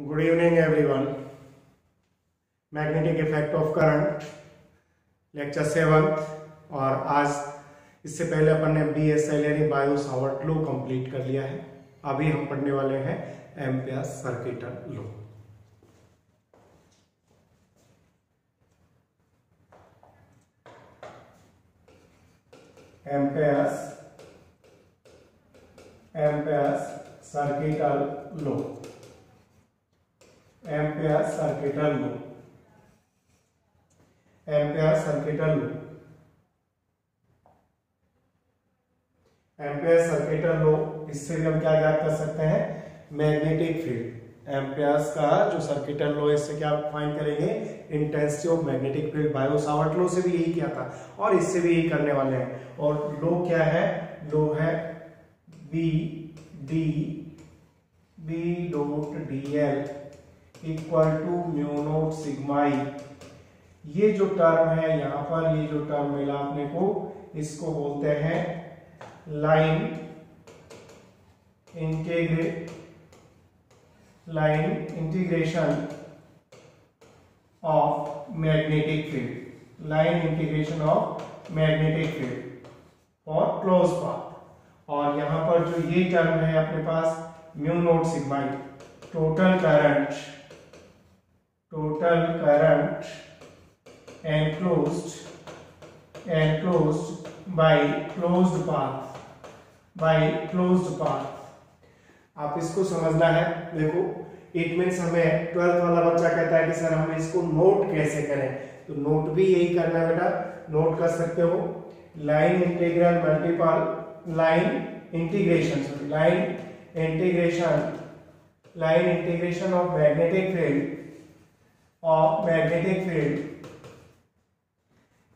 Good evening everyone. Magnetic effect of current lecture 7। और आज इससे पहले अपन ने BSL यानी बायो सावर्ट लॉ कंप्लीट कर लिया है। अभी हम पढ़ने वाले हैं ampere circuital law. Ampere circuital law. Ampere circuital law. Ampere circuital law. Ampere circuital law, इससे भी हम क्या ज्ञात कर सकते हैं? Magnetic field. एम्पियर्स का जो सर्किटल लॉ, इससे क्या फाइंड करेंगे? Intensity of magnetic field. Biot Savart law से भी यही किया था और इससे भी यही करने वाले हैं। और लॉ क्या है? लॉ है B dot dl equal to mu not sigma E. ये जो टर्म है यहां पर, ये जो टर्म मिला अपने को, इसको बोलते हैं line integration of magnetic field. Line integration of magnetic field for close path. और यहां पर जो ये टर्म है अपने पास, mu not sigma E, total current enclosed by closed path। आप इसको समझना है। देखो, इट मीन्स हमें 12th वाला बच्चा कहता है कि सर हम इसको नोट कैसे करें, तो नोट भी यही करना है बेटा। नोट कर सकते हो line integration of magnetic field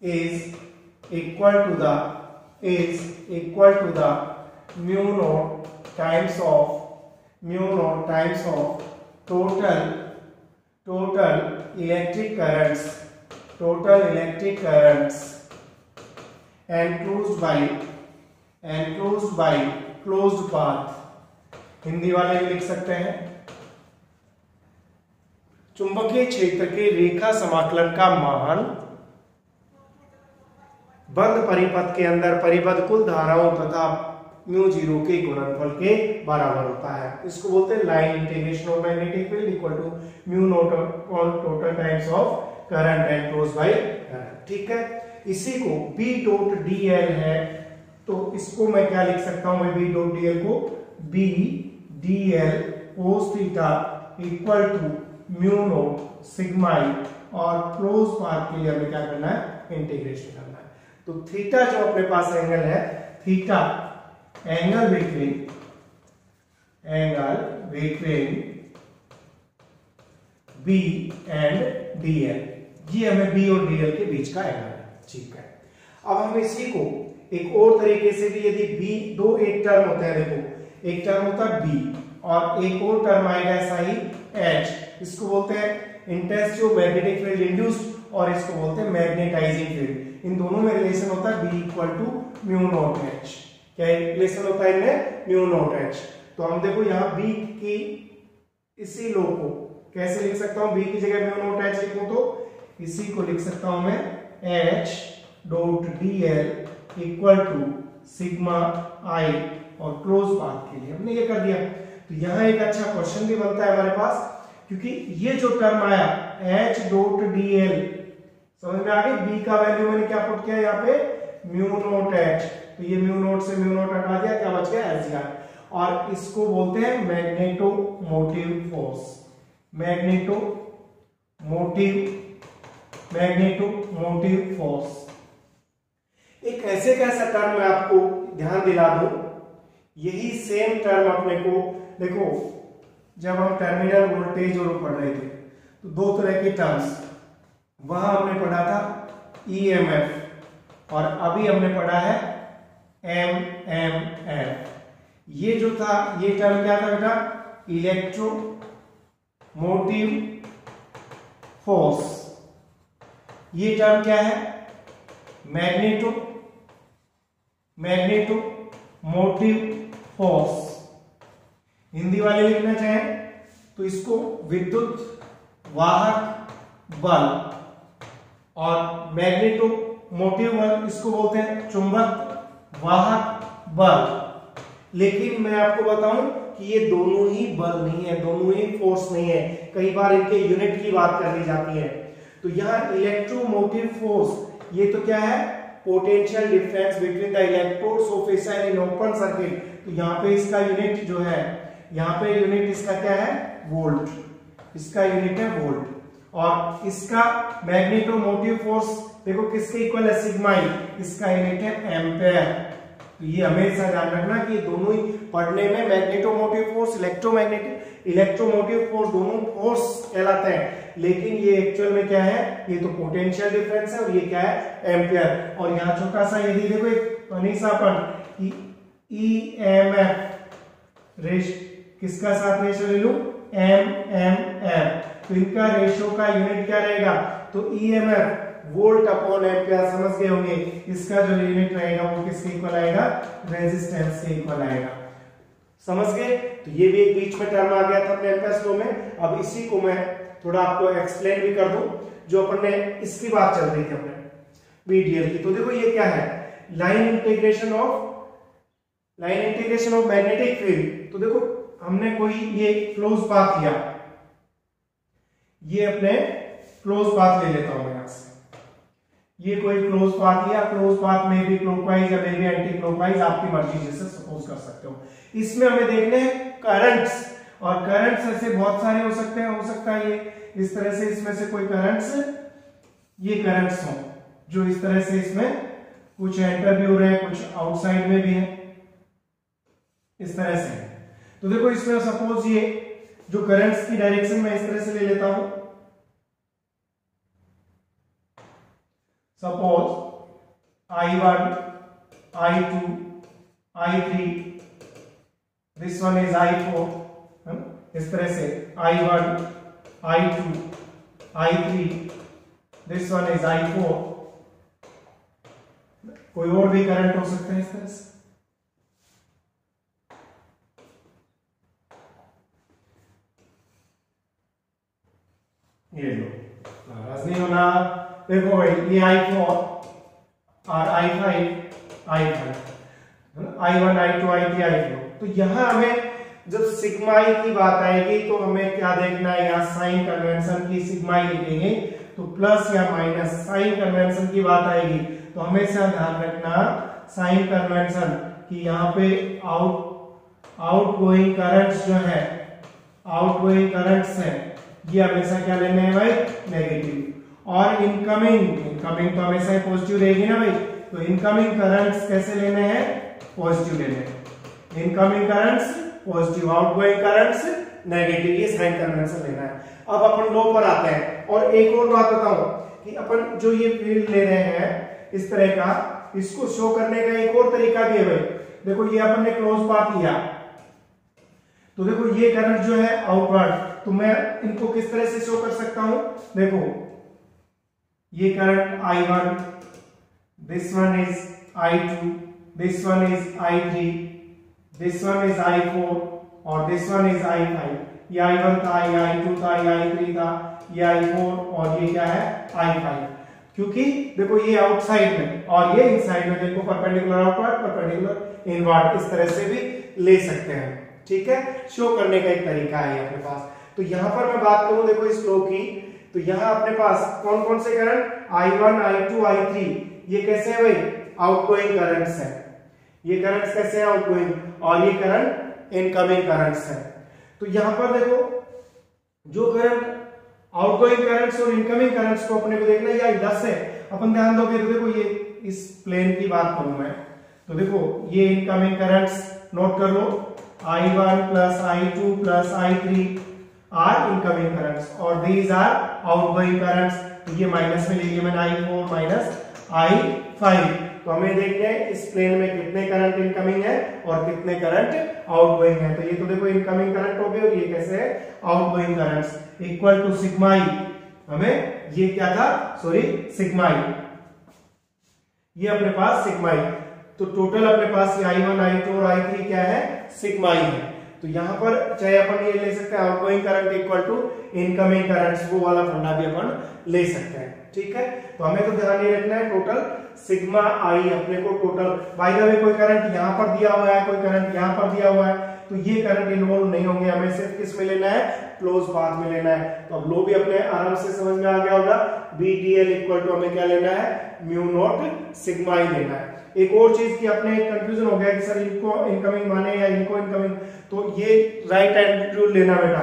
is equal to the mu naught times of total electric currents enclosed by closed path। Hindi वाले भी लिख सकते हैं, चुंबकीय क्षेत्र के रेखा समाकलन का मान बंद परिपथ के अंदर परिबद्ध कुल धाराओं तथा म्यू जीरो के गुणनफल के बराबर होता है। इसको बोलते हैं line integration of magnetic field equal to mu not on total times of current enclosed by current. ठीक है, इसी को B डॉट dl है, तो इसको मैं क्या लिख सकता हूं? मैं B डॉट dl को B dl cos theta equal to mu not sigma E, और क्लोज पाथ के लिए हमें क्या करना है? इंटीग्रेशन करना है। तो थीटा जो अपने पास एंगल है, theta angle between B and dl, ये हमें B और dl के बीच का एंगल है। ठीक है, अब हम इसी को एक और तरीके से भी, यदि B दो एक टर्म होता है, देखो एक टर्म होता है B और एक और टर्म आएगा ऐसा ही H, इसको बोलते हैं intensity of magnetic field induced, और इसको बोलते हैं मैग्नेटाइजिंग फील्ड। इन दोनों में रिलेशन होता है B equal to mu not H। क्या रिलेशन होता है इनमें? Mu not H। तो हम देखो यहाँ B की इसी लो को कैसे लिख सकता हूँ? B की जगह म्यू नॉट H लिखूं तो इसी को लिख सकता हूं मैं H dot dl equal to sigma I, और क्लोज पाथ के लिए हमने ये कर दिया। तो यहाँ एक अच्छा क्वेश्चन भी बनता है हमारे पास, क्योंकि ये जो टर्म आया H डॉट dl, समझ में आ गई? B का वैल्यू मैंने क्या पुट किया यहाँ पे? Mu not H। तो ये म्यू नॉट से म्यू नॉट हटा दिया, क्या बच गया? H। और इसको बोलते हैं मैग्नेटोमोटिव फोर्स। मैग्नेटोमोटिव फोर्स एक ऐसे कैसा टर्म मैं आपको ध्यान दिला दूं, यही सेम टर्म अपने को, देखो जब हम टर्मिनल वोल्टेज और पढ़ रहे थे तो दो तरह के टर्म्स, वहां हमने पढ़ा था EMF और अभी हमने पढ़ा है MMF। ये जो था, ये टर्म क्या था बेटा? Electromotive force. ये टर्म क्या है? Magnetomotive force. हिंदी वाले लिखना चाहें तो इसको विद्युत वाहक बल और मैग्नेटोमोटिव बल इसको बोलते हैं चुंबक वाहक बल। लेकिन मैं आपको बताऊं कि ये दोनों ही बल नहीं है, दोनों ही फोर्स नहीं है, कई बार इनके यूनिट की बात कर ली जाती है। तो यहाँ इलेक्ट्रोमोटिव फोर्स ये तो क्या है, potential difference between the electrodes of a cell in open circuit. तो यहाँ पे इसका यूनिट जो है, यहाँ पे यूनिट इसका क्या है, वोल्ट, इसका यूनिट है वोल्ट। और इसका मैग्नेटोमोटिव फोर्स देखो किसके इक्वल है, सिग्मा ई, इसका यूनिट है एम्पेयर। तो ये हमेशा ध्यान रखना कि दोनों ही पढ़ने में मैग्नेटोमोटिव फोर्स, इलेक्ट्रोमोटिव फोर्स दोनों फोर्स कहलाते हैं, लेकिन ये एक्चुअल में क्या है, ये तो पोटेंशियल डिफरेंस है और ये क्या है, एम्पियर। और यहाँ छोटा सा यदि देखो एक अनिशापन कि ईएमएफ किसका साथ रेशो ले लूं, एमएमएफ, तो इनका रेशो का यूनिट क्या रहेगा, तो ईएमएफ वोल्ट अपॉन एम्पियर, समझ गए होंगे। इसका जो यूनिट रहेगा वो किसके इक्वल आएगा, रेजिस्टेंस के इक्वल आएगा, समझ गए। तो ये भी एक बीच में टर्म आ गया था अपने एम्पियर्स लॉ में। अब इसी को मैं थोड़ा आपको एक्सप्लेन भी कर दूं, जो अपन ने इसकी बात चल रही थी अपने बीडीएल की। तो देखो ये क्या है, line integration of magnetic field. तो देखो हमने कोई ये क्लोज पाथ लिया, ये अपने क्लोज पाथ ले लेता हूं मैं यहां से, ये कोई क्लोज पाथ लिया, क्लोज पाथ में भी क्लॉकवाइज या में भी एंटी क्लॉकवाइज, आपकी मर्जी जैसे सपोज कर सकते हो। इसमें हमें देखने हैं करंट्स, और करंट्स ऐसे बहुत सारे हो सकते हैं, हो सकता है ये इस तरह से, इसमें से कोई करंट्स, ये करंट्स हो जो इस तरह से इसमें कुछ एंटर भी हो रहे हैं, कुछ आउटसाइड में भी है, इस तरह से। तो देखो इसमें सपोज ये जो करंट्स की डायरेक्शन मैं इस तरह से ले लेता हूं, suppose I1, I2, I3, this one is I4, इस तरह से I1, I2, I3, this one is I4। कोई और भी करंट हो सकते हैं इस तरह से। ये लो, नाराज नहीं होना। देखो भाई ये I4 और I5, I1, I2, I3, I4। तो यहां हमें जब सिग्मा ई की बात आएगी तो हमें क्या देखना है, यहाँ साइन कन्वेंशन की सिग्मा ई लिखेंगे, तो प्लस या माइनस, साइन कन्वेंशन की बात आएगी तो हमेशा ध्यान रखना साइन कन्वेंशन कि यहाँ पे आउटगोइंग करंट्स जो है, आउटगोइंग करंट्स है, ये हमेशा क्या लेने हैं भाई, नेगेटिव। और इनकमिंग तो हमेशा पॉजिटिव रहेगी ना भाई, तो इनकमिंग करंट्स कैसे लेने हैं, पॉजिटिव लेने हैं। Incoming currents positive, outgoing currents negative, ये साइन कन्वेंशन लेना है। अब अपन लो पर आते हैं, और एक और बात बताऊं कि अपन जो ये फील्ड ले रहे हैं इस तरह का, इसको शो करने का एक और तरीका भी है भाई। देखो ये अपन ने क्लोज पाथ लिया, तो देखो ये करंट जो है आउटवर्ड, तो मैं इनको किस तरह से शो कर सकता हूं, देखो ये current I1, this one is I2, this one is I3, this one is I4 और दिस वन इज I5। ये I1 था, ये I2 था, ये I3 था, ये I4 और ये क्या है, I5। क्योंकि देखो ये आउटसाइड में और ये इनसाइड में, देखो परपेंडिकुलर आउटवर्ड, परपेंडिकुलर इनवर्ड, इस तरह से भी ले सकते हैं, ठीक है। शो करने का एक तरीका है अपने पास। तो यहां पर मैं बात करूं देखो इस फ्लो की, तो यहां अपने पास कौन कौन से करंट, I1, I2, I3, ये कैसे है भाई, आउटगोइंग करंट्स है। ये करंट्स कैसे हैं, आउटगोइंग, और ये करंट इनकमिंग करंट्स है। तो यहां पर देखो जो करंट आउटगोइंग करंट्स और इनकमिंग करंट्स को अपने को देखना, या इधर से अपन ध्यान दोगे तो देखो ये इस प्लेन की बात करूं मैं, तो देखो ये इनकमिंग करंट्स नोट कर लो, I1 plus I2 plus I3 are incoming currents और दीज आर आउटगोइंग करंट्स। तो ये माइनस में ले लिया मैंने, I4 माइनस I5। तो हमें देखते हैं इस प्लेन में कितने करंट इनकमिंग है और कितने करंट आउटगोइंग है। तो ये तो देखो इनकमिंग करंट हो गए और ये कैसे है, outgoing currents, equal to sigma E. हमें ये क्या था, सॉरी सिग्मा ई, ये अपने पास सिग्मा ई। तो टोटल अपने पास ये I1, I2 और I3 क्या है, सिग्मा ई है। तो यहाँ पर चाहे अपन ये ले सकते हैं outgoing current equal to incoming currents, वो वाला फंडा भी अपन ले सकते हैं। ठीक है, तो हमें तो ध्यान ये रखना है टोटल सिग्मा आई अपने को टोटल, बाय द वे कोई करंट यहाँ पर दिया हुआ है, कोई करंट यहाँ पर दिया हुआ है, तो ये करंट इन्वॉल्व नहीं होंगे, हमें सिर्फ किस में लेना है, क्लोज पाथ में लेना है। तो अब लो भी अपने आराम से समझ में आ गया होगा, B D L equal to हमें क्या लेना है, म्यू नॉट सिग्मा ही लेना है। एक और चीज की अपने कंफ्यूजन हो गया कि सर इनको इनकमिंग माने या इनको इनकमिंग, तो ये राइट हैंड रूल लेना बेटा,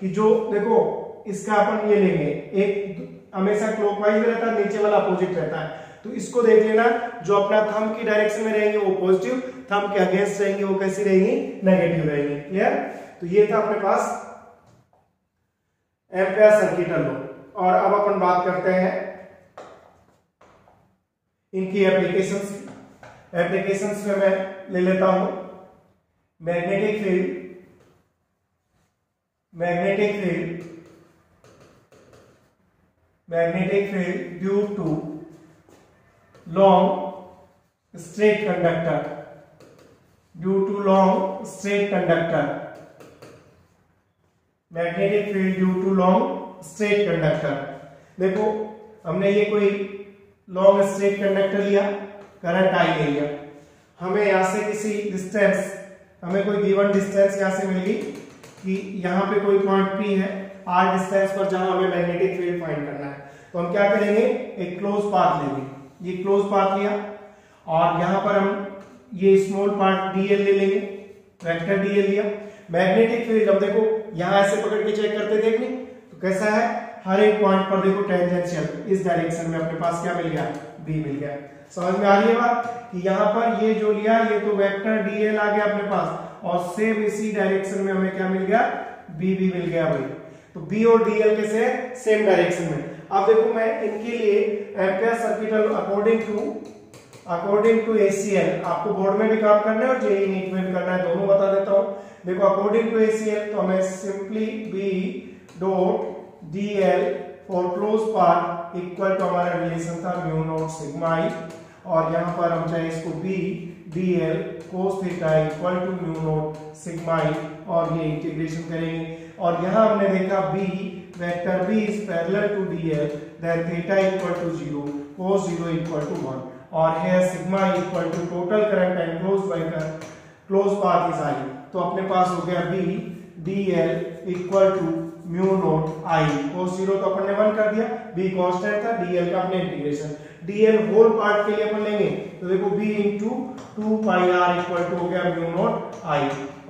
कि जो देखो इसका अपन ये लेंगे, एक हमेशा क्लॉकवाइज रहता है, नीचे वाला अपोजिट रहता है, तो इसको देख लेना, जो अपना थंब की डायरेक्शन में रहेंगे वो पॉजिटिव, थंब के अगेंस्ट रहेंगे वो कैसी रहेंगी, नेगेटिव रहेंगी। क्लियर? तो ये था अपने पास एम्पेयर सर्किट लॉ। और अब अपन बात करते हैं इनकी एप्लीकेशंस। एप्लीकेशंस में मैं ले लेता हूं magnetic field, magnetic field due to long straight conductor, due to long straight conductor, magnetic field due to long straight conductor। देखो हमने ये कोई long straight conductor लिया, करंट आई ले लिया, हमें यहां से किसी डिस्टेंस, हमें कोई गिवन डिस्टेंस यहां से मिलेगी कि यहां पे कोई पॉइंट P है, r डिस्टेंस पर जहां हमें मैग्नेटिक फील्ड फाइंड करना है, तो हम क्या करेंगे, एक क्लोज पाथ लेंगे, ये क्लोज पाथ लिया, और यहां पर हम ये स्मॉल पार्ट dl ले लेंगे, वेक्टर dl लिया। मैग्नेटिक फील्ड अब देखो यहां ऐसे पकड़ के चेक करते देखनी, तो कैसा है, हर एक पॉइंट पर देखो टेंजेंशियल इस डायरेक्शन में अपने पास क्या मिल गया, b मिल गया। समझ में आ रही है बात कि यहां पर ये जो लिया ये तो वेक्टर dl आ गया अपने पास, और सेम इसी डायरेक्शन में हमें क्या मिल गया, b भी मिल गया भाई। तो b और dl कैसे है, सेम डायरेक्शन में। अब देखो मैं इनके लिए ampere circuit according to ACL, आपको बोर्ड में भी काम करना है और जेईई नीट में भी करना है, दोनों बता देता हूं। देखो अकॉर्डिंग टू ACL तो हमें simply B dot DL for close path equal to हमारा रिलेशन था म्यू नॉट सिग्मा आई, और यहां पर हम चाहे इसको B DL cos theta equal to mu not sigma I, और ये इंटीग्रेशन करेंगे। और यहां हमने देखा B vector B is parallel to DL, then theta equal to 0, cos 0 equal to 1, और here sigma equal to total current enclosed by closed path is I। तो अपने पास हो गया B DL equal to mu not I, cos 0 तो अपन ने 1 कर दिया, B constant था, DL का अपने इंटीग्रेशन, DL होल पार्ट के लिए अपन लेंगे, तो देखो B into 2 pi r equal to हो गया म्यू नॉट I,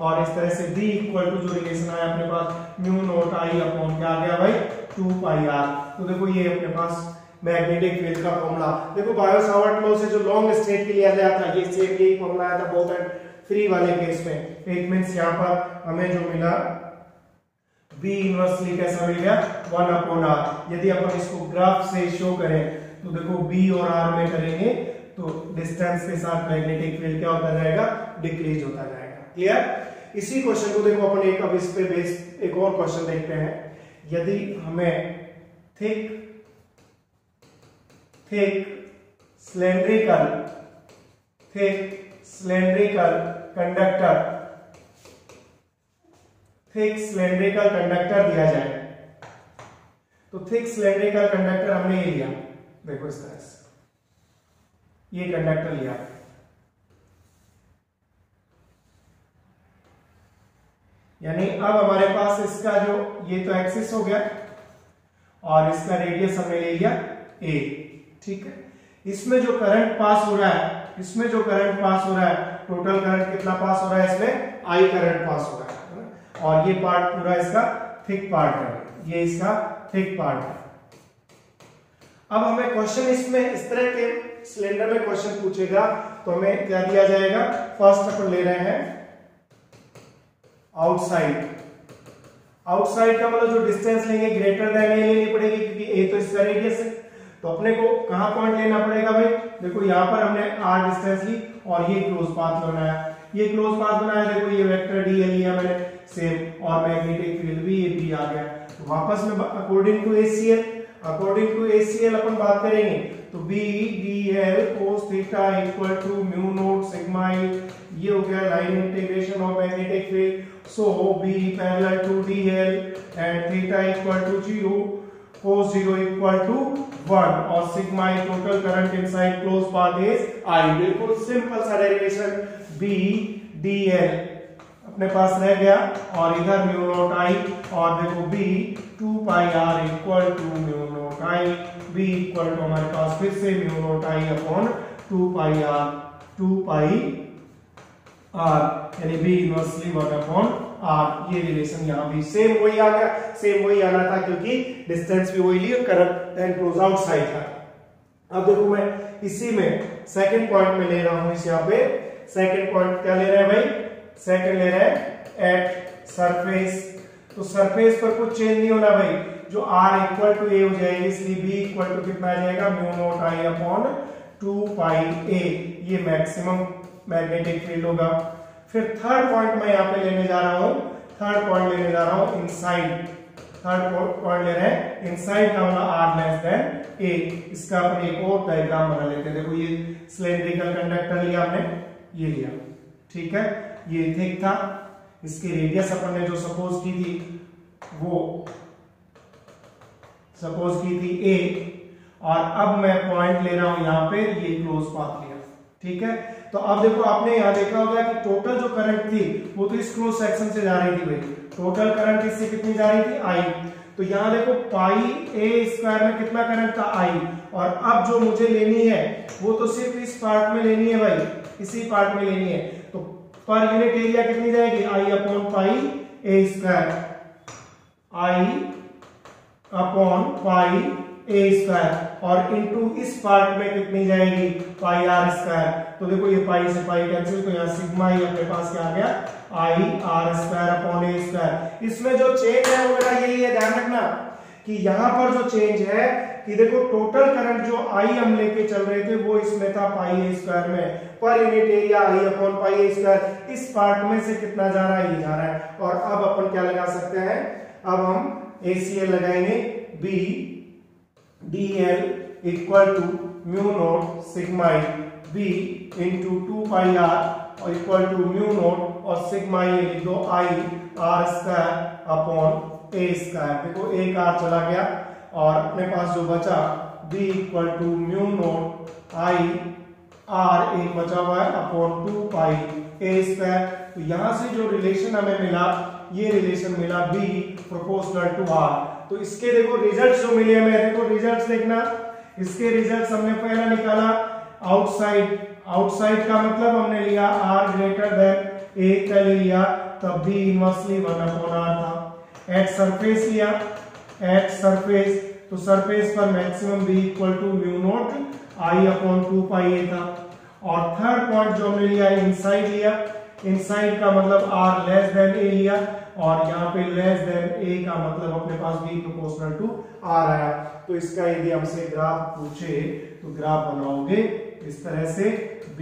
और इस तरह से B इक्वल टू जो रिलेशन आया अपने पास म्यू नॉट आई अपॉन क्या आ गया भाई 2 पाई आर। तो देखो ये अपने पास मैग्नेटिक फील्ड का फॉर्मूला, देखो बायो सावर्ट लॉ से जो लॉन्ग स्ट्रेट के लिए आया था ये सेम यही फॉर्मूला आया था बोथ एंड फ्री वाले केस में। इट मींस यहां पर हमें जो मिला B इनवर्सली कैसा मिल गया 1 अपॉन r। यदि अपन इसको ग्राफ से शो करें तो देखो B और r में करेंगे तो डिस्टेंस के साथ मैग्नेटिक फील्ड क्या होता जाएगा, डिक्रीज होता जाएगा। क्लियर? इसी क्वेश्चन को देखो अपन एक अब इस पे बेस एक और क्वेश्चन देखते हैं। यदि हमें थिक सिलेंड्रिकल कंडक्टर दिया जाए, तो थिक सिलेंड्रिकल कंडक्टर हमने ये लिया, देखो इस तरह से ये कंडक्टर लिया, यानी अब हमारे पास इसका जो ये तो एक्सिस हो गया और इसका रेडियस हमने ले लिया a। ठीक है, इसमें जो करंट पास हो रहा है, टोटल करंट कितना पास हो रहा है, इसमें I करंट पास हो रहा है, और ये पार्ट पूरा इसका थिक पार्ट है, ये इसका थिक पार्ट है। अब हमें क्वेश्चन इसमें इस तरह के सिलेंडर में क्वेश्चन पूछेगा तो हमें क्या दिया जाएगा, फर्स्ट अपन ले रहे हैं आउटसाइड का मतलब जो डिस्टेंस लेंगे ग्रेटर देन ए लेनी पड़ेगी, क्योंकि ए तो इसका रेडियस है। तो अपने को कहां पॉइंट लेना पड़ेगा भाई, देखो यहां पर हमने r डिस्टेंस ली और ये क्लोज पाथ बनाया, देखो ये वेक्टर dl लिया मैंने सेम, और मैग्नेटिक फील्ड भी ये b आ गया। तो वापस में अकॉर्डिंग टू ACL अपन बात करेंगे तो B dl cos theta equal to mu not sigma i, ये हो गया line integration of magnetic field. So B parallel to DL and theta equal to 0, cos 0 equal to 1 और sigma total current inside close path is I। बिल्कुल simple सा derivation B DL अपने पास रह गया और इधर म्यू नॉट I और देखो B 2 pi R equal to mu not I। B equal to हमारे पास फिर से mu not I upon 2 pi R यानी B इनवर्सली 1 अपॉन R। ये रिलेशन यहाँ भी सेम वही आ गया, सेम वही आना था क्योंकि डिस्टेंस भी वही लिया, करंट एंड क्लोज आउटसाइड था। अब देखो मैं इसी में सेकंड पॉइंट में ले रहा हूं, इस यहाँ पे सेकंड पॉइंट क्या ले रहे हैं भाई, सेकंड ले रहे हैं एट सरफेस। तो सरफेस पर कुछ चेंज नहीं होना भाई, जो R इक्वल टू A हो जाएगी, इसलिए B इक्वल टू कितना आ जाएगा mu not I upon 2 pi A। ये मैक्सिमम मैग्नेटिक फील्ड होगा। फिर थर्ड पॉइंट मैं यहाँ पे लेने जा रहा हूं, थर्ड पॉइंट लेने जा रहा हूं इनसाइड। थर्ड पॉइंट ले रहे हैं इनसाइड का मतलब R लेस देन A। इसका अपन एक और डायग्राम बना लेते हैं। देखो ये सिलेंड्रिकल कंडक्टर लिया हमने, ये लिया, ठीक है, ये थिक था, इसकी रेडियस अपन ने जो सपोज की थी वो सपोज की थी A और अब मैं पॉइंट ले रहा हूं यहाँ पे, ये क्लोज पाथ लिया, ठीक है। तो अब देखो आपने यहाँ देखा होगा कि टोटल जो करंट थी वो तो इस क्लोज सेक्शन से जा रही थी भाई, टोटल करंट इससे कितनी जा रही थी I। तो यहाँ देखो पाई A स्क्वायर में कितना करंट था I, और अब जो मुझे लेनी है वो तो सिर्फ इस पार्ट में लेनी है भाई, इसी पार्ट में लेनी है। तो पर यूनिट एरिया कितनी जाएगी I upon pi A square, I upon pi A square और इनटू इस पार्ट में कितनी जाएगी पाई R स्क्वायर। तो देखो ये पाई से पाई कैंसिल, तो यहाँ सिग्मा ही अपने पास क्या आ गया I R square upon A square. इसमें जो चेंज है वो बेटा यही है, ध्यान रखना कि यहाँ पर जो चेंज है कि देखो टोटल करंट जो I हम लेके चल रहे थे वो इसमें था पाई A स्क्वायर में, per unit area I upon pi A square, इस पार्ट में से कितना जा रहा है, ये जा रहा है। और अब अपन क्या लगा सकते हैं, अब हम ACL लगाएंगे B DL equal to mu not sigma B into 2 pi R और इक्वल टू म्यू नॉट और सिग्मा ये लिख दो I R square upon A square. देखो एक R चला गया और अपने पास जो बचा B equal to mu not I R एक बचा हुआ है अपॉन 2 पाई A स्क्वायर। तो यहां से जो रिलेशन हमें मिला, ये रिलेशन मिला B प्रोपोर्शनल टू R। तो इसके देखो रिजल्ट्स जो मिले हमें, देखो रिजल्ट्स देखना, इसके रिजल्ट्स हमने पहला निकाला आउटसाइड, आउटसाइड का मतलब हमने लिया R ग्रेटर देन A का लिया, तब B इनवर्सली 1 अपॉन R था। एट सरफेस लिया, एट सरफेस, तो सरफेस पर maximum B equal to mu not I upon 2 pi A था। और थर्ड पॉइंट जो हमने लिया इनसाइड लिया, इनसाइड का मतलब R लेस देन A लिया और यहाँ पे लेस देन A का मतलब अपने पास B प्रोपोर्शनल टू R आया। तो इसका यदि हमसे ग्राफ पूछे तो ग्राफ बनाओगे इस तरह से, B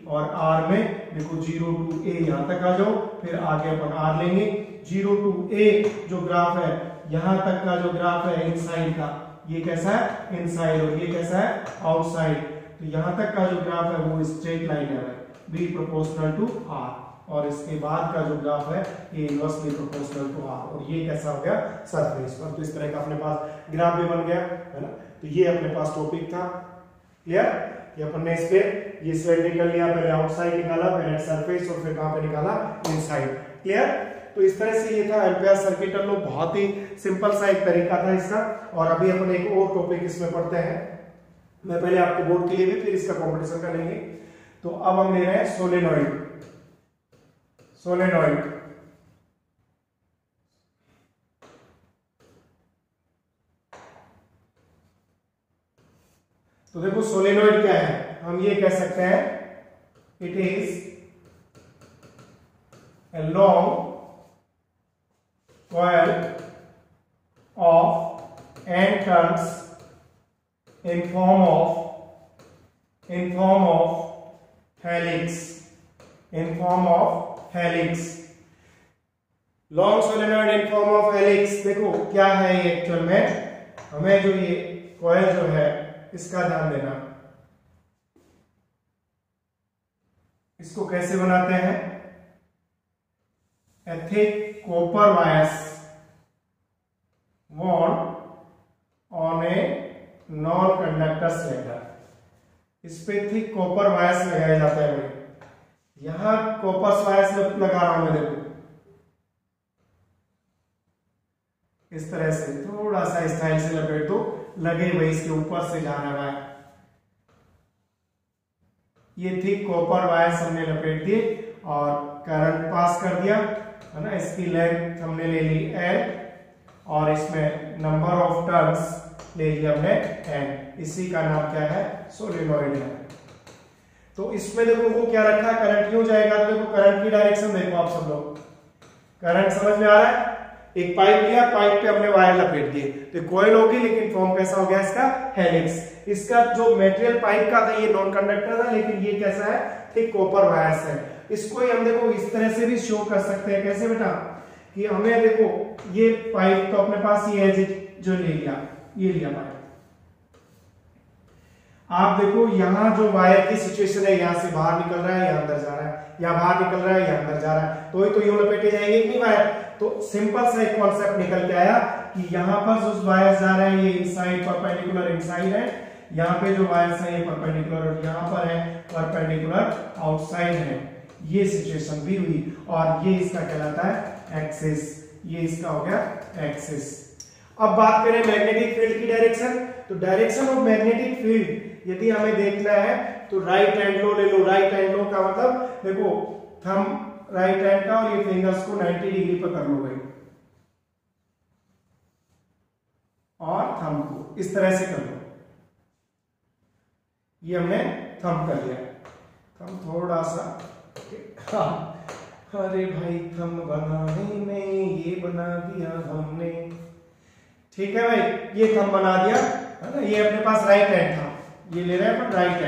और R में देखो 0 टू A यहाँ तक आ जाओ, फिर आगे अपन R लेंगे। 0 टू A जो ग्राफ है, यहाँ तक का जो ग्राफ है इनसाइड का, ये कैसा है इनसाइड और ये कैसा है आउटसाइड। तो यहाँ तक का जो ग्राफ है वो स्ट्रेट लाइन है B प्रोपोर्शनल टू R, और इसके बाद का जो ग्राफ है ये इनवर्सली प्रोपोर्शनल टू R, और ये कैसा हो गया सरफेस पर। तो इस तरह का अपने पास ग्राफ भी बन गया है ना। तो ये अपने पास टॉपिक था, क्लियर। ये अपन ने इस पे ये सिलेंड्रिकल लिया, पहले आउटसाइड निकाला, फिर सरफेस और फिर कहां पे निकाला इनसाइड, क्लियर। तो इस तरह से ये था एम्पियर सर्किट लो, बहुत ही सिंपल सा एक तरीका था इसका। और अभी अपन एक और टॉपिक इसमें पढ़ते हैं, मैं पहले आपको बोर्ड के लिए भी फिर इसका कॉम्पिटिशन का लेंगे। तो अब हम ले रहे हैं सोलेनॉइड, सोलेनॉइड। तो देखो सोलेनॉइड क्या है, हम ये कह सकते हैं it is a long coil of n turns in form of helix, in form of helix, long solenoid in form of helix। देखो क्या है ये एक्चुअल में, हमें जो ये coil जो है इसका ध्यान देना, इसको कैसे बनाते हैं, a thick copper wires wound on a non-conductor cylinder। इस पे थिक कॉपर वायर्स लगाया जाता है भाई, यहां कॉपर वायर्स लगा रहा हूं मैं, देखो इस तरह से थोड़ा सा स्टाइल से लपेट दो, लगे हुए इसके ऊपर से जा रहा है। ये थिक कॉपर वायर्स हमने लपेट दिए और करंट पास कर दिया है ना। इसकी लेंथ हमने ले ली L और इसमें नंबर ऑफ टर्न्स ले लिया हमने N। इसी का नाम क्या है, सोलेनॉइड है। तो इसमें देखो वो क्या रखा है, करंट क्यों जाएगा, तो देखो करंट की डायरेक्शन देखो आप सब लोग, करंट समझ में आ रहा है। एक पाइप लिया, पाइप पे हमने वायर लपेट दिए, तो कॉइल होगी लेकिन फॉर्म कैसा हो गया इसका, हेलिक्स। इसका जो मटेरियल पाइप का था ये नॉन कंडक्टर था, लेकिन ये कैसा है, थिक कॉपर वायर्स है। इसको ही हम देखो इस तरह से भी शो कर सकते हैं। कैसे बेटा, कि हमें देखो ये पाइप तो अपने पास ये है जो ले लिया, ये लिया पाइप, आप देखो यहां जो वायर की सिचुएशन है, यहां से बाहर निकल रहा है या अंदर जा रहा है, या बाहर निकल रहा है या अंदर जा रहा है, तो यूं लपेटे जाएंगे कि नहीं वायर। तो सिंपल सा एक कॉन्सेप्ट निकल के आया कि यहां पर जो वायर जा रहा है ये इनसाइड परपेंडिकुलर इनसाइड है, यहाँ पे जो वायर्स है ये परपेंडिकुलर और यहाँ पर है परपेंडिकुलर आउटसाइड है। ये सिचुएशन भी हुई और ये इसका कहलाता है एक्सिस, ये इसका हो गया एक्सिस। अब बात करें मैग्नेटिक फील्ड की डायरेक्शन, तो डायरेक्शन ऑफ मैग्नेटिक फील्ड यदि हमें देखना है तो राइट हैंड लो ले लो। राइट हैंड लो का मतलब देखो थंब राइट हैंड का और ये फिंगर्स को 90 डिग्री पर कर लो भाई, और थंब को इस तरह से कर लो। ये हमने थंब कर लिया, थंब थोड़ा सा, अरे भाई थंब बनाने में ये बना दिया हमने, ठीक है भाई, ये थंब बना दिया है ना। ये अपने पास राइट हैंड था, ये ले रहे हैं राइट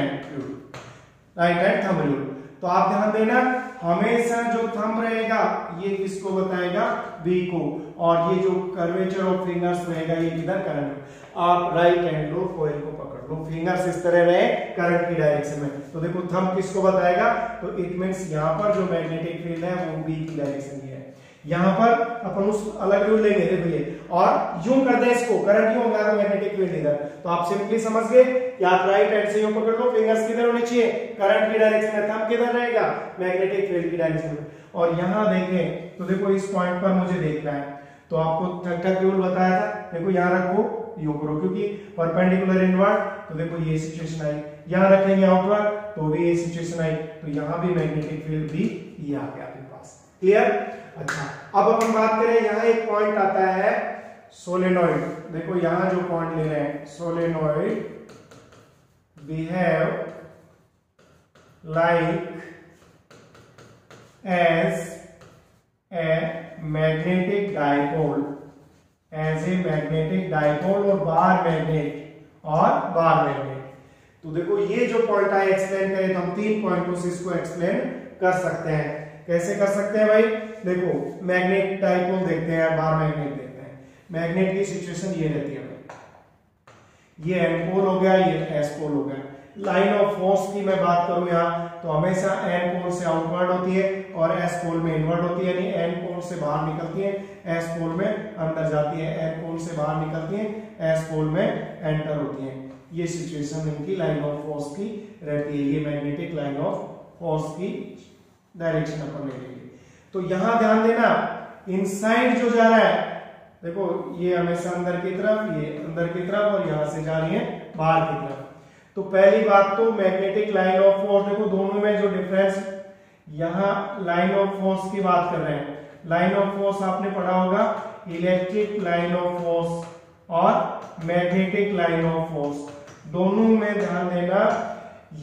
हैंड थंब रूल। तो आप ध्यान देना, हमेशा जो थंब रहेगा ये किसको बताएगा, बी को, और ये जो कर्वेचर ऑफ फिंगर्स रहेगा ये किधर, करंट। आप राइट हैंड लो, कॉइल को पकड़ लो, फिंगर्स इस तरह रहे करंट की डायरेक्शन में, तो देखो थंब किसको बताएगा, तो इट मींस यहाँ पर जो मैग्नेटिक फील्ड है वो बी की डायरेक्शन की है। यहाँ पर अपन उस अलग रूल लेंगे, देखो ये, और यूं कर दे इसको, करंट यूं होगा तो मैग्नेटिक फील्ड इधर, तो आप सिंपली समझ गए कि आप राइट हैंड से यूं पकड़ लो, फिंगर्स किधर होने चाहिए, करंट की डायरेक्शन में, थंब किधर रहेगा, मैग्नेटिक फील्ड की डायरेक्शन में। और यहाँ देखें तो देखो इस पॉइंट पर मुझे देखना है, तो आपको ठक रूल बताया था, देखो यहाँ रखो यूं करो, क्योंकि परपेंडिकुलर इनवर्ड, तो देखो ये सिचुएशन आई, यहाँ रखेंगे आउटवर्ड तो भी ये सिचुएशन आई, तो यहाँ भी मैग्नेटिक फील्ड भी ये आ गया आपके पास। क्लियर। अच्छा, अब अपन बात करें, यहाँ एक पॉइंट आता है सोलेनॉइड। देखो यहाँ जो पॉइंट ले रहे हैं solenoid, behave like as a magnetic dipole, as a magnetic dipole, और बार मैग्नेट। तो देखो ये जो पॉइंट आए एक्सप्लेन करें तो हम 3 पॉइंटों से इसको एक्सप्लेन कर सकते हैं। कैसे कर सकते हैं भाई, देखो मैग्नेट डाइपोल देखते हैं, बार मैग्नेट देखते हैं। मैग्नेट की सिचुएशन ये रहती है भाई, ये एन पोल हो गया, ये एस पोल हो गया। लाइन ऑफ फोर्स की मैं बात करूं यहाँ, तो हमेशा एन पोल से आउटवर्ड होती है और एस पोल में इनवर्ड होती है, यानी एन पोल से बाहर निकलती है, एस पोल में अंदर जाती है, एन पोल से बाहर निकलती है, एस पोल में एंटर होती है। ये सिचुएशन इनकी लाइन ऑफ फोर्स की रहती है, ये मैग्नेटिक लाइन ऑफ फोर्स की डायरेक्शन अपन ले लेंगे। तो यहां ध्यान देना, इनसाइड जो जा रहा है, देखो ये हमेशा अंदर की तरफ, ये अंदर की तरफ, और यहां से जा रही है बाहर की तरफ। तो पहली बात तो मैग्नेटिक लाइन ऑफ फोर्स, देखो दोनों में जो डिफरेंस, यहां लाइन ऑफ फोर्स की बात कर रहे हैं। लाइन ऑफ फोर्स आपने पढ़ा होगा, इलेक्ट्रिक लाइन ऑफ फोर्स और मैग्नेटिक लाइन ऑफ फोर्स, दोनों में ध्यान देना,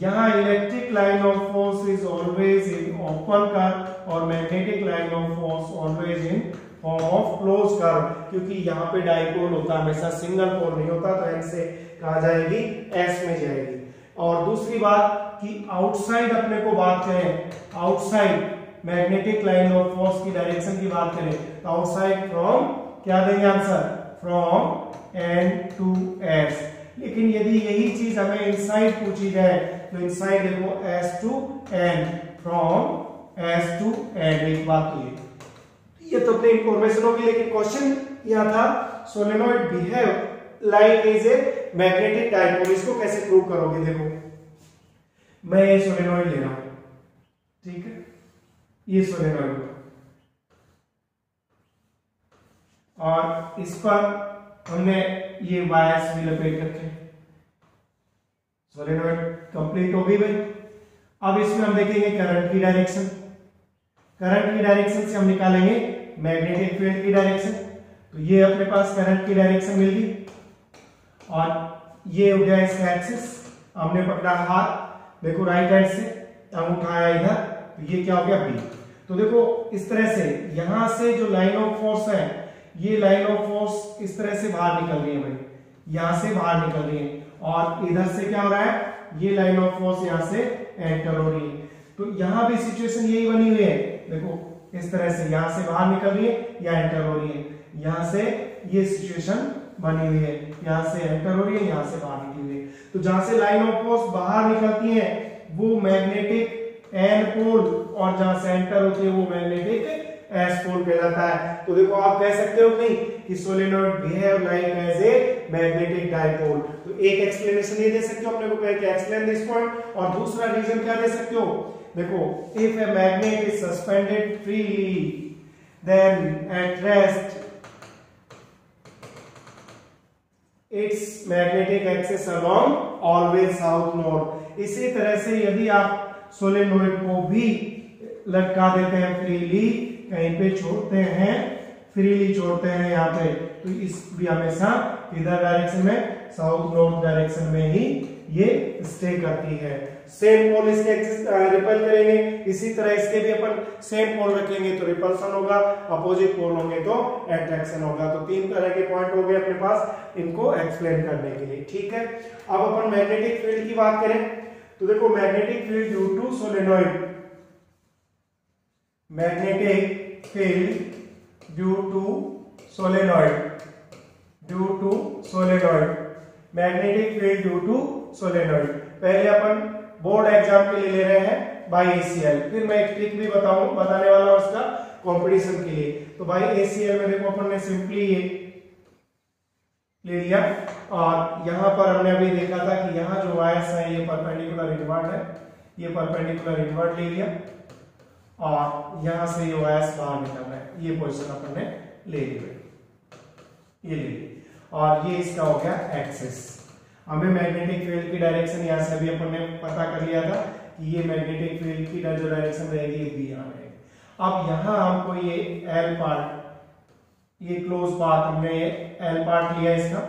यहाँ electric line of force is always in open curve और magnetic line of force always in form of close curve, क्योंकि यहाँ पे डाइपोल होता है, हमेशा सिंगल पोल नहीं होता, तो एन से कहा जाएगी एस में जाएगी। और दूसरी बात कि आउटसाइड अपने को बात करें, outside magnetic line of force की डायरेक्शन की बात करें, तो आउटसाइड फ्रॉम क्या देंगे answer, from N to S. लेकिन यदि यही चीज हमें इनसाइड पूछी जाए तो इनसाइड देखो S to N, from S to N. एक बात तो ये, ये तो अपनी इंफॉर्मेशन होगी, लेकिन क्वेश्चन यह था solenoid behave like is a magnetic dipole. इसको कैसे प्रूव करोगे? देखो मैं ये सोलेनोइड ले रहा हूं, ठीक है, ये सोलेनोइड और इस पर हमने ये वायर्स भी लपेट रखे। सोलेनोइड कंप्लीट हो गई भाई। अब इसमें हम देखेंगे करंट की डायरेक्शन। करंट की डायरेक्शन से हम निकालेंगे मैग्नेटिक फील्ड की डायरेक्शन। तो ये अपने पास करंट की डायरेक्शन मिल गई और ये हो गया इसका एक्सिस। हमने पकड़ा हाथ, देखो राइट हैंड से हम उठाया इधर, तो ये क्या हो गया बी। तो देखो इस तरह से यहां से जो लाइन ऑफ फोर्स है, ये लाइन ऑफ फोर्स इस तरह से बाहर निकल रही है भाई, यहां से बाहर निकल रही है और इधर से क्या हो रहा है, ये लाइन ऑफ फोर्स यहां से एंटर हो रही है। तो यहां भी सिचुएशन यही बनी हुई है, देखो इस तरह से यहां से बाहर निकल रही है या एंटर हो रही है, यहां से ये सिचुएशन बनी हुई है, यहां से एंटर हो रही है, यहां से बाहर निकली हुई है। तो जहां से लाइन ऑफ फोर्स बाहर निकलती है वो मैग्नेटिक एन पोल और जहां से एंटर होती है वो मैग्नेटिक एस पोल कहलाता है। तो देखो आप कह सकते हो नहीं कि solenoid behave like as a magnetic dipole. तो एक एक्सप्लेनेशन ये दे सकते हो अपने को कह के एक्सप्लेन दिस पॉइंट, और दूसरा रीजन क्या दे सकते हो, देखो if a magnet is suspended freely then at rest its magnetic axis along always south north. इसी तरह से यदि आप सोलेनोइड को भी लटका देते हैं फ्रीली, कहीं पे छोड़ते हैं, फ्रीली छोड़ते हैं यहाँ पे, तो इस भी हमेशा इधर डायरेक्शन में, साउथ नॉर्थ डायरेक्शन में ही ये स्टे करती है। सेम पोल इसके रिपेल करेंगे, इसी तरह इसके भी अपन सेम पोल रखेंगे तो रिपल्सन होगा, अपोजिट पोल होंगे तो अट्रैक्शन होगा। तो तीन तरह के पॉइंट हो गए अपने पास इनको एक्सप्लेन करने के लिए, ठीक है। अब अपन मैग्नेटिक फील्ड की बात करें तो देखो magnetic field due to solenoid, magnetic field due to solenoid, due to solenoid, magnetic field due to solenoid. पहले अपन बोर्ड एग्जाम के लिए ले रहे हैं बाय एसीएल, फिर मैं एक ट्रिक भी बताने वाला हूं उसका कंपटीशन के लिए। तो बाय एसीएल में देखो अपन ने सिंपली ये ले लिया और यहां पर हमने अभी देखा था कि यहां जो वायर्स है ये परपेंडिकुलर इनवर्ट है, ये परपेंडिकुलर इनवर्ट ले लिया और यहां से ये वायर्स बाहर निकल रहा है, ये पोजीशन अपन ने ले ली, ये ले ली और ये इसका हो गया एक्सिस। हमें मैग्नेटिक फील्ड की डायरेक्शन यहां से अभी अपन ने पता कर लिया था कि ये मैग्नेटिक फील्ड की जो डायरेक्शन रहेगी ये बी यहां रहेगी। अब यहां हमको ये एल पार्ट, ये क्लोज पाथ, हमने ये एल पार्ट लिया इसका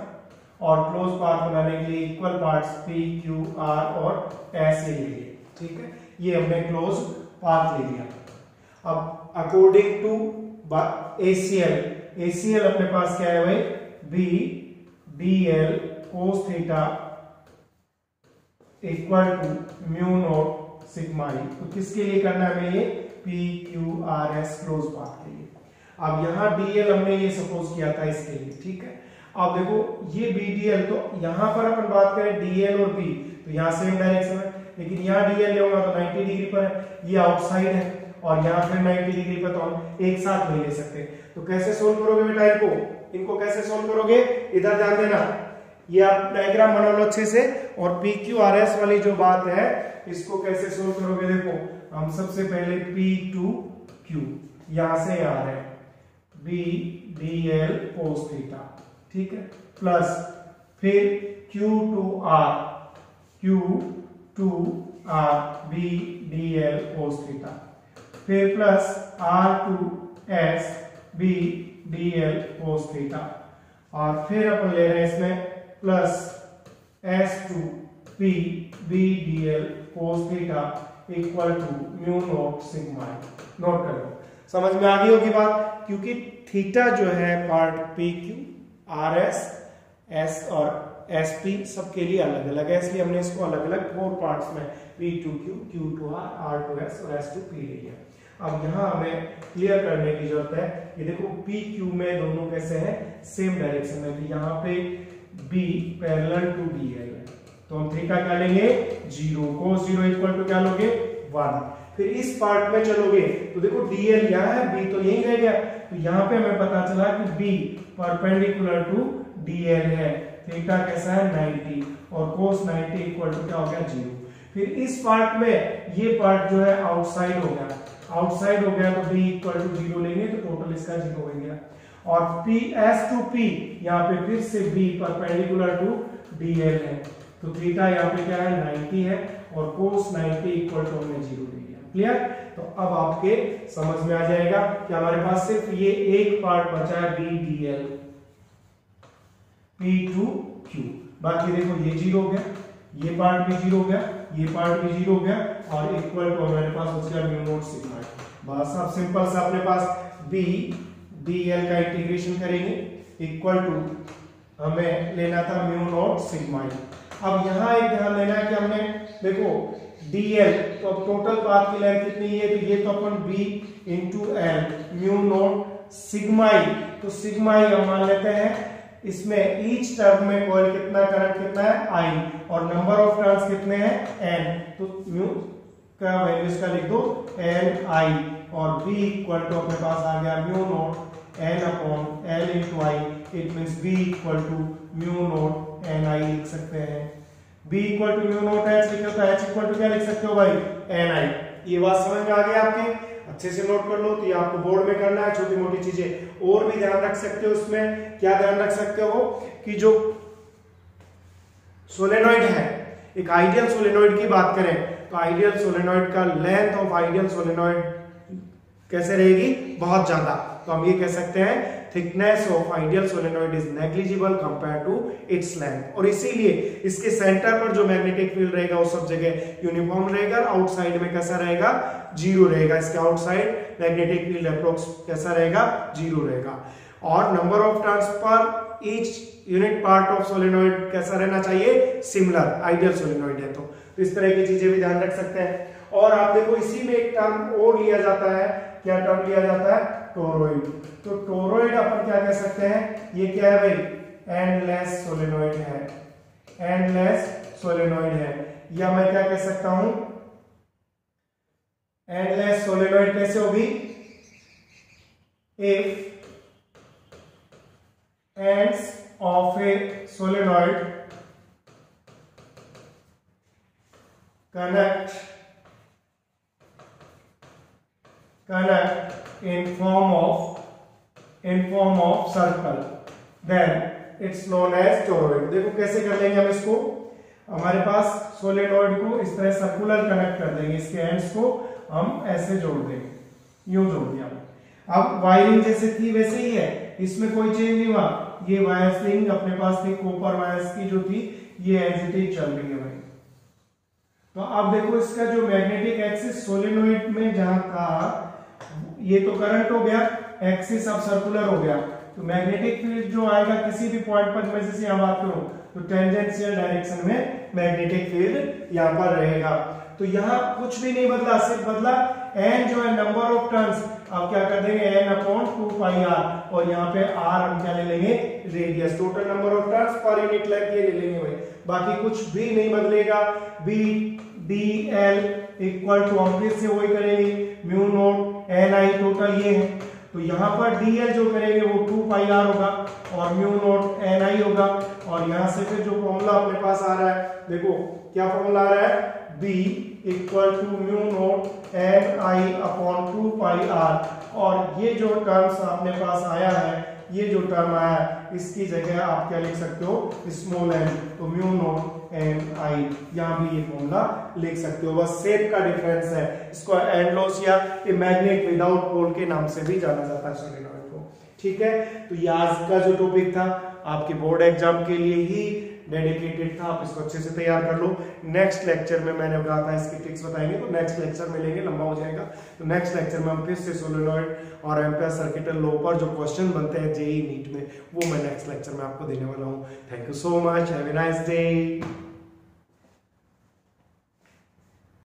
और क्लोज पाथ बनाने के लिए equal parts P Q are और एस ले लिए, ठीक है, ये हमने क्लोज पाथ ले लिया। अब अकॉर्डिंग टू एसीएल, एसीएल अपने पास क्या है भाई, B D L cos theta equal to mu not sigma E. तो किसके लिए करना है हमें, ये P Q R S close path के लिए। अब यहां डीएल हमने ये सपोज किया था इसके लिए, ठीक है। अब देखो ये बी डी एल, तो यहां पर अपन बात करें डीएल और बी तो यहां सेम डायरेक्शन है, लेकिन यहां डीएल ले होगा तो 90 डिग्री पर है, ये आउटसाइड है और यहां फिर 90 डिग्री पर, तो हम एक साथ नहीं ले सकते। तो कैसे सोल्व करोगे बेटा इनको कैसे सोल्व करोगे, इधर ध्यान देना, ये आप डायग्राम बना लो अच्छे से, और पी क्यू आर एस वाली जो बात है इसको कैसे सोल्व करोगे, देखो हम सबसे पहले पी टू क्यू यहां से आ रहे हैं, B D L cos theta, ठीक है, प्लस फिर Q to R, Q to R B D L cos theta, फिर plus R to S B D L cos theta, और फिर अपन ले रहे हैं इसमें plus S to P B D L cos theta equal to mu not sigma. Note कर लो, समझ में आ गई होगी बात, क्योंकि थीटा जो है part P Q R S S और एस पी सबके लिए अलग अलग है, इसलिए हमने इसको अलग अलग 4 पार्ट्स में P to Q, Q to R, R to S और एस टू पी ले लिया। अब यहाँ हमें क्लियर करने की जरूरत है, ये देखो पी क्यू में दोनों कैसे हैं, सेम डायरेक्शन में, तो यहाँ पे B parallel to D L है, तो हम थीटा क्या लेंगे 0, cos 0 इक्वल टू क्या लोगे 1। फिर इस पार्ट में चलोगे तो देखो डीएल यहाँ है, बी तो यही रह गया, तो यहाँ पे हमें पता चला कि बी परपेंडिकुलर टू डीएल है, थीटा कैसा है 90 और कोस 90 इक्वल टू क्या हो गया 0। फिर इस पार्ट में ये पार्ट जो है आउटसाइड हो गया, आउटसाइड हो गया तो b इक्वल टू 0 लेंगे तो टोटल इसका 0 हो गया। और p s टू p यहाँ पे फिर से b परपेंडिकुलर टू dl है, तो थीटा यहाँ पे क्या है 90 है और कोस 90 इक्वल टू हमने 0 ले लिया। क्लियर? तो अब आपके समझ में आ जाएगा कि हमारे पास सिर्फ ये एक पार्ट बचा है b dl p to q, बाकी देखो ये 0 हो गया, ये पार्ट भी 0 हो गया, ये पार्ट भी 0 हो गया और इक्वल टू हमारे पास बच गया म्यू नॉट सिग्मा। बस अब सिंपल सा अपने पास b dl का इंटीग्रेशन करेंगे इक्वल टू हमें लेना था म्यू नॉट सिग्मा। अब यहाँ एक ध्यान देना है कि हमने देखो dl तो अब टोटल पाथ की लेंथ कितनी है, तो ये तो अपन b into L mu naught sigma, तो सिग्मा हम मान लेते हैं इसमें ईच टर्म में कॉइल कितना करंट कितना है I और नंबर ऑफ टर्न्स कितने हैं n, तो म्यू का वैल्यू इसका लिख दो n I और b इक्वल टू अपने पास आ गया म्यू नॉट n अपॉन l into I, it means b equal to mu not n I लिख सकते हैं। b equal to mu not h लिखे तो h इक्वल टू क्या लिख सकते हो भाई n I। ये बात समझ में आ गई आपके? अच्छे से नोट कर लो, तो ये आपको बोर्ड में करना है। छोटी मोटी चीजें और भी ध्यान रख सकते हो उसमें, क्या ध्यान रख सकते हो कि जो सोलेनॉइड है, एक आइडियल सोलेनॉइड की बात करें तो आइडियल सोलेनॉइड का लेंथ ऑफ आइडियल सोलेनॉइड कैसे रहेगी, बहुत ज्यादा, तो हम ये कह सकते हैं thickness of ideal solenoid is negligible compare to its length, और इसीलिए इसके सेंटर पर जो मैग्नेटिक फील्ड रहेगा वो सब जगह यूनिफॉर्म रहेगा, आउटसाइड में कैसा रहेगा 0 रहेगा, इसके आउटसाइड मैग्नेटिक फील्ड अप्रोक्स कैसा रहेगा 0 रहेगा। और number of turns per each unit part of solenoid कैसा रहना चाहिए, सिमिलर, आइडियल सोलेनॉइड है तो इस तरह की चीजें भी ध्यान रख सकते हैं। और आप देखो इसी में एक टर्म और लिया जाता है, क्या टर्म लिया जाता है, टोरॉइड। तो टोरॉइड अपन क्या कह सकते हैं, ये क्या है भाई एंडलेस सोलेनॉइड है, एंडलेस सोलेनॉइड है, या मैं क्या कह सकता हूं एंडलेस सोलेनॉइड कैसे होगी, if ends of a solenoid connect in form of circle, then it's known as toroid। देखो कैसे कर लेंगे हम इसको, हमारे पास सोलेनॉइड को इस तरह सर्कुलर कनेक्ट कर देंगे, इसके एंड्स को हम ऐसे जोड़ देंगे, यूं जोड़ दिया। अब वायरिंग जैसे थी वैसे ही है, इसमें कोई चेंज नहीं हुआ, ये वायर्स लिंक अपने पास थी कॉपर वायर्स की जो थी, ये एज इट इज चल रही है भाई। तो अब देखो इसका जो मैग्नेटिक एक्सिस सोलेनॉइड में जहां था, ये तो करंट हो गया, एक्सिस अब सर्कुलर हो गया, तो मैग्नेटिक फील्ड जो आएगा किसी भी पॉइंट पर, मैं जैसे यहां बात करूं तो टेंजेंशियल डायरेक्शन में मैग्नेटिक फील्ड यहां पर रहेगा। तो यहां कुछ भी नहीं बदला, सिर्फ बदला n जो है नंबर ऑफ टर्न्स, अब क्या कर देंगे n अपॉन 2 पाई r, और यहाँ पे r हम क्या ले लेंगे radius, total number of turns per unit length ये ले लेंगे भाई, बाकी कुछ भी नहीं बदलेगा। b dl इक्वल टू हम फिर से वही करेंगे mu not n I, total ये है, तो यहाँ पर dl जो करेंगे वो 2 पाई r होगा और म्यू नॉट n I होगा, और यहाँ से फिर जो फॉर्मूला अपने पास आ रहा है, देखो क्या फॉर्मूला आ रहा है, b equal to mu not n I upon 2 pi r, और ये जो टर्म्स अपने पास आया है, ये जो टर्म आया है इसकी जगह आप क्या लिख सकते हो स्मॉल n, तो म्यू नॉट n I, यहाँ भी ये फॉर्मूला लिख सकते हो, बस शेप का डिफरेंस है। इसको एंडलोस या मैग्नेट विदाउट पोल के नाम से भी जाना जाता है सोलेनॉइड को। ठीक है, तो ये आज का जो टॉपिक था आपके बोर्ड एग्जाम के लिए ही डेडिकेटेड था, आप इसको अच्छे से तैयार कर लो। नेक्स्ट लेक्चर में मैंने कहा था इसकी ट्रिक्स बताएंगे, तो नेक्स्ट लेक्चर में लेंगे, लंबा हो जाएगा, तो नेक्स्ट लेक्चर में हम फिर से सोलेनॉइड और एम्पियर सर्किटल लॉ पर जो क्वेश्चन बनते हैं जेईई नीट में, वो मैं नेक्स्ट लेक्चर में आपको देने वाला हूँ। Thank you so much, have a nice day.